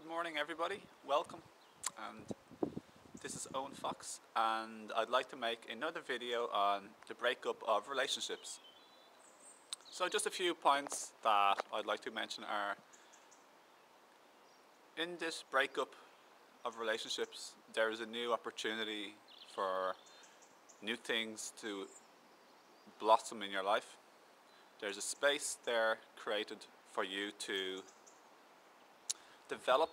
Good morning everybody, welcome, and this is Owen XX and I'd like to make another video on the breakup of relationships. So just a few points that I'd like to mention are, in this breakup of relationships there is a new opportunity for new things to blossom in your life. There's a space there created for you to develop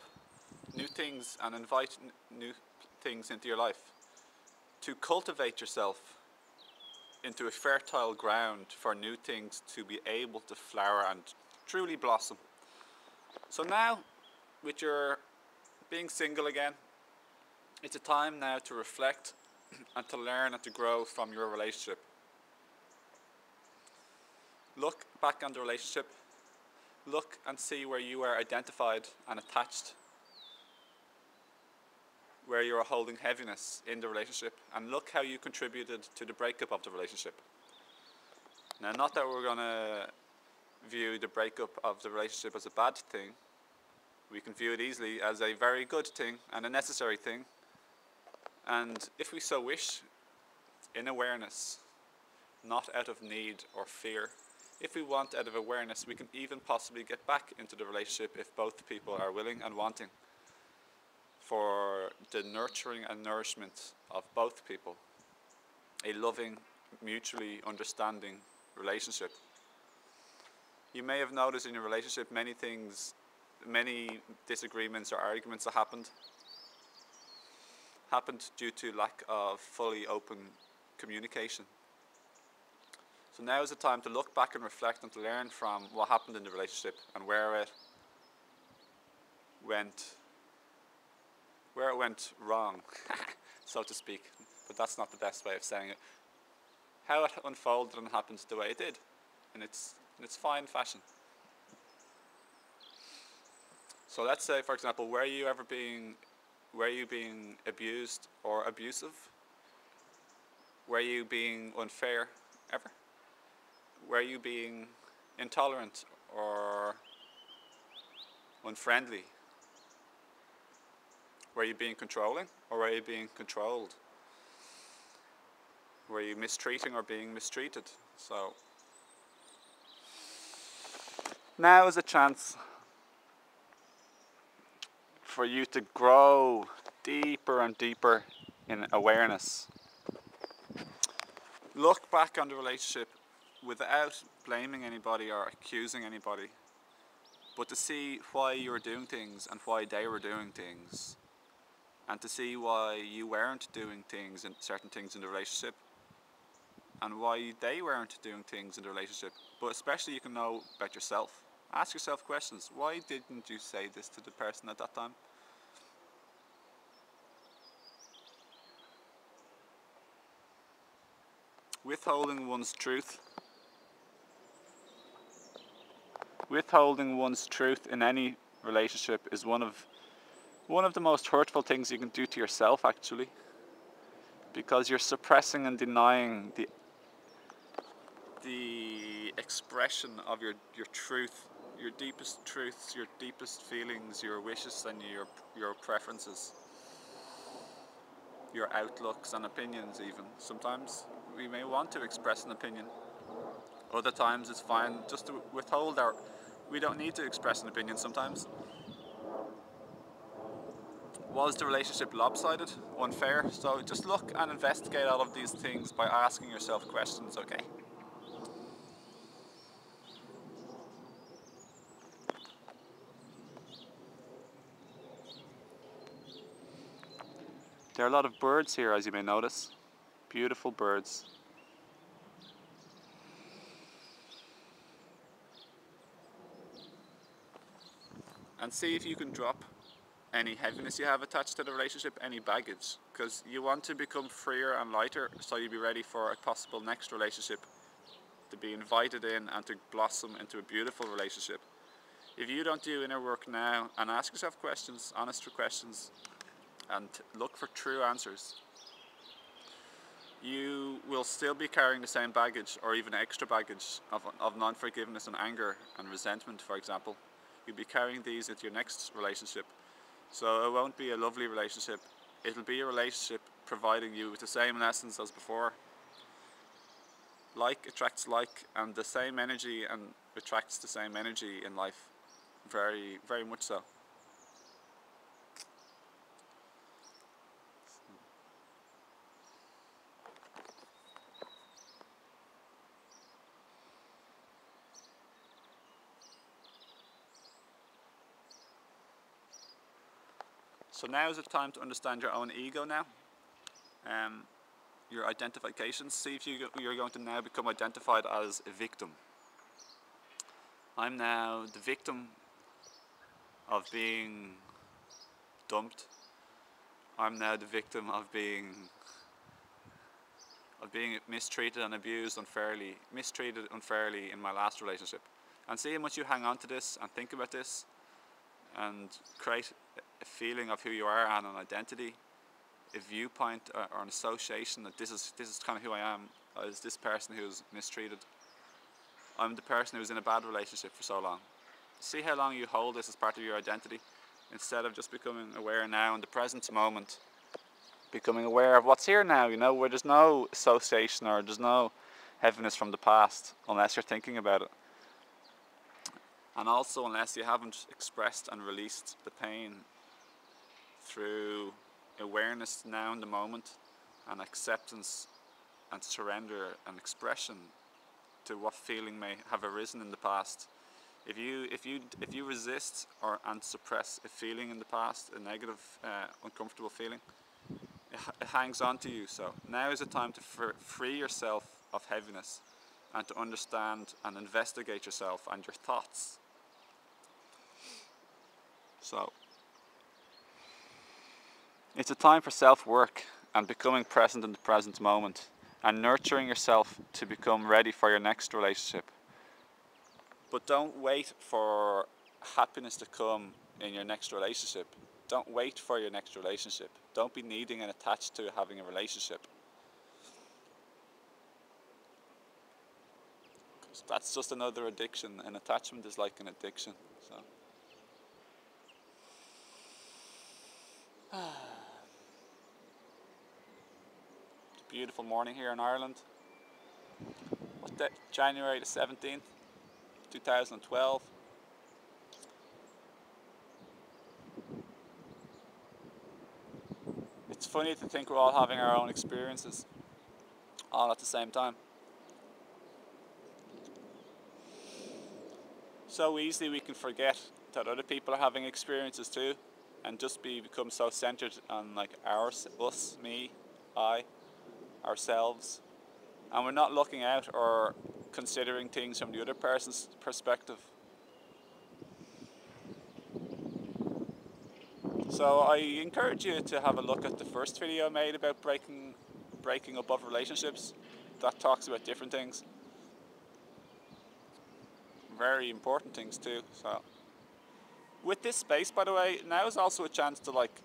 new things and invite new things into your life, to cultivate yourself into a fertile ground for new things to be able to flower and truly blossom. So now, with your being single again, it's a time now to reflect and to learn and to grow from your relationship. Look back on the relationship. Look and see where you are identified and attached, where you are holding heaviness in the relationship, and look how you contributed to the breakup of the relationship. Now, not that we're going to view the breakup of the relationship as a bad thing. We can view it easily as a very good thing and a necessary thing, and if we so wish, in awareness, not out of need or fear. If we want out of awareness, we can even possibly get back into the relationship if both people are willing and wanting, for the nurturing and nourishment of both people. A loving, mutually understanding relationship. You may have noticed in your relationship many things, many disagreements or arguments that happened due to lack of fully open communication. So now is the time to look back and reflect and to learn from what happened in the relationship and where it went wrong, so to speak. But that's not the best way of saying it. How it unfolded and happened the way it did, in its fine fashion. So let's say, for example, were you being abused or abusive? Were you being unfair ever? Were you being intolerant or unfriendly? Were you being controlling or were you being controlled? Were you mistreating or being mistreated? So now is a chance for you to grow deeper and deeper in awareness. Look back on the relationship without blaming anybody or accusing anybody, but to see why you were doing things and why they were doing things, and to see why you weren't doing things and certain things in the relationship, and why they weren't doing things in the relationship. But especially you can know about yourself. Ask yourself questions. Why didn't you say this to the person at that time? Withholding one's truth in any relationship is one of the most hurtful things you can do to yourself, actually, because you're suppressing and denying the expression of your truth, your deepest truths, your deepest feelings, your wishes and your preferences, your outlooks and opinions even. Sometimes we may want to express an opinion. Other times it's fine just to withhold we don't need to express an opinion sometimes. Was the relationship lopsided, unfair? So just look and investigate all of these things by asking yourself questions, okay? There are a lot of birds here, as you may notice. Beautiful birds. And see if you can drop any heaviness you have attached to the relationship, any baggage, because you want to become freer and lighter so you'll be ready for a possible next relationship, to be invited in and to blossom into a beautiful relationship. If you don't do inner work now and ask yourself questions, honest questions, and look for true answers, you will still be carrying the same baggage or even extra baggage of non-forgiveness and anger and resentment, for example. You'll be carrying these into your next relationship. So it won't be a lovely relationship. It'll be a relationship providing you with the same lessons as before. Like attracts like, and the same energy and attracts the same energy in life. Very, very much so. So now is the time to understand your own ego now. Your identifications. See if you're going to now become identified as a victim. I'm now the victim of being dumped. I'm now the victim of being mistreated and abused unfairly, in my last relationship. And see how much you hang on to this and think about this and create a feeling of who you are and an identity, a viewpoint or an association that this is kind of who I am, as this person who's mistreated. I'm the person who's in a bad relationship for so long. See how long you hold this as part of your identity, instead of just becoming aware now in the present moment, becoming aware of what's here now, you know, where there's no association or there's no heaviness from the past unless you're thinking about it. And also unless you haven't expressed and released the pain through awareness now in the moment and acceptance and surrender and expression to what feeling may have arisen in the past. If you resist and suppress a feeling in the past, a negative, uncomfortable feeling, it hangs on to you. So now is the time to free yourself of heaviness and to understand and investigate yourself and your thoughts. So it's a time for self-work and becoming present in the present moment and nurturing yourself to become ready for your next relationship. But don't wait for happiness to come in your next relationship. Don't wait for your next relationship. Don't be needing and attached to having a relationship. 'Cause that's just another addiction. An attachment is like an addiction. So. It's a beautiful morning here in Ireland. What day? January the 17th, 2012. It's funny to think we're all having our own experiences, all at the same time. So easily we can forget that other people are having experiences too, and just become so centered on like us, me, I, ourselves, and we're not looking out or considering things from the other person's perspective. So I encourage you to have a look at the first video I made about breaking up of relationships. That talks about different things, very important things too. So with this space, by the way, now is also a chance to like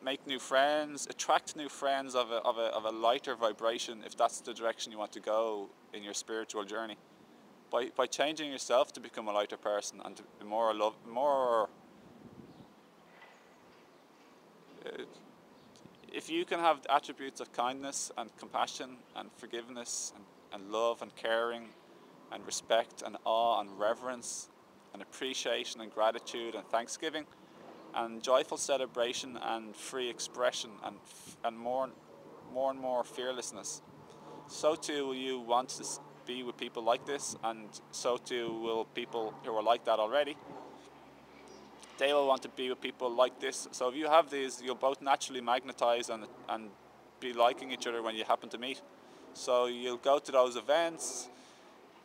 make new friends, attract new friends of a lighter vibration, if that's the direction you want to go in your spiritual journey. By changing yourself to become a lighter person and to be more if you can have attributes of kindness and compassion and forgiveness and love and caring and respect and awe and reverence and appreciation and gratitude and thanksgiving and joyful celebration and free expression and more and more fearlessness, so too will you want to be with people like this, and so too will people who are like that already. They will want to be with people like this. So if you have these, you'll both naturally magnetize and be liking each other when you happen to meet. So you'll go to those events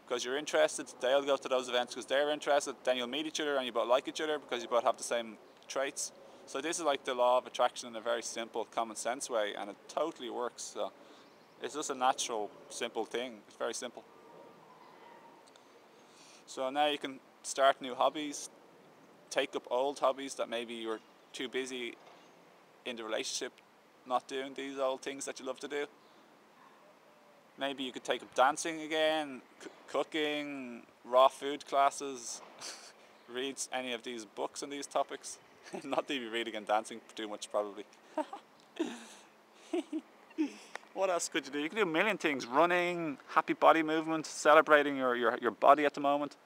because you're interested, they'll go to those events because they're interested, then you'll meet each other and you both like each other because you both have the same traits. So this is like the law of attraction in a very simple, common sense way, and it totally works. So it's just a natural, simple thing. It's very simple. So now you can start new hobbies, take up old hobbies that maybe you're too busy in the relationship not doing these old things that you love to do. Maybe you could take up dancing again, cooking, raw food classes, read any of these books on these topics. Not TV reading and dancing too much, probably. What else could you do? You can do a million things. Running, happy body movement, celebrating your body at the moment.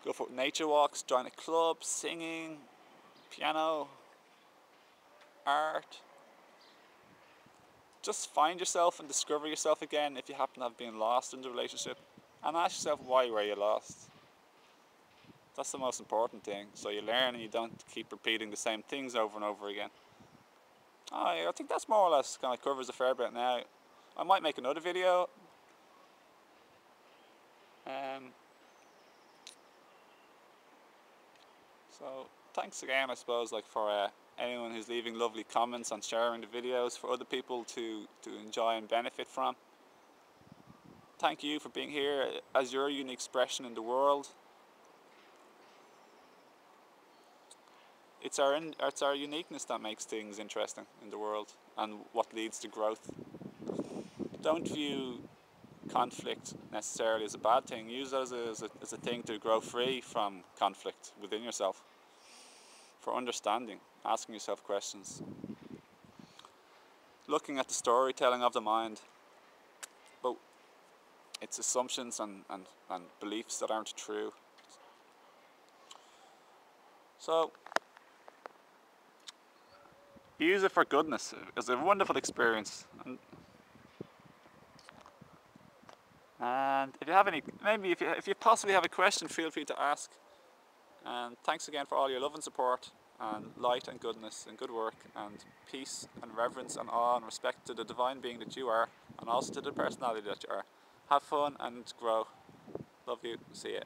Go for nature walks, join a club, singing, piano, art. Just find yourself and discover yourself again if you happen to have been lost in the relationship. And ask yourself, why were you lost? That's the most important thing. So you learn and you don't keep repeating the same things over and over again. Oh, yeah, I think that's more or less kind of covers a fair bit now. I might make another video. So thanks again, I suppose, like for anyone who's leaving lovely comments and sharing the videos for other people to enjoy and benefit from. Thank you for being here as your unique expression in the world. It's our uniqueness that makes things interesting in the world and what leads to growth. Don't view conflict necessarily as a bad thing. Use it as a thing to grow free from conflict within yourself. For understanding, asking yourself questions. Looking at the storytelling of the mind. But it's assumptions and beliefs that aren't true. So use it for goodness. It's a wonderful experience. And if you have any, maybe if you possibly have a question, feel free to ask. And thanks again for all your love and support, and light and goodness and good work, and peace and reverence and awe and respect to the divine being that you are, and also to the personality that you are. Have fun and grow. Love you. See ya.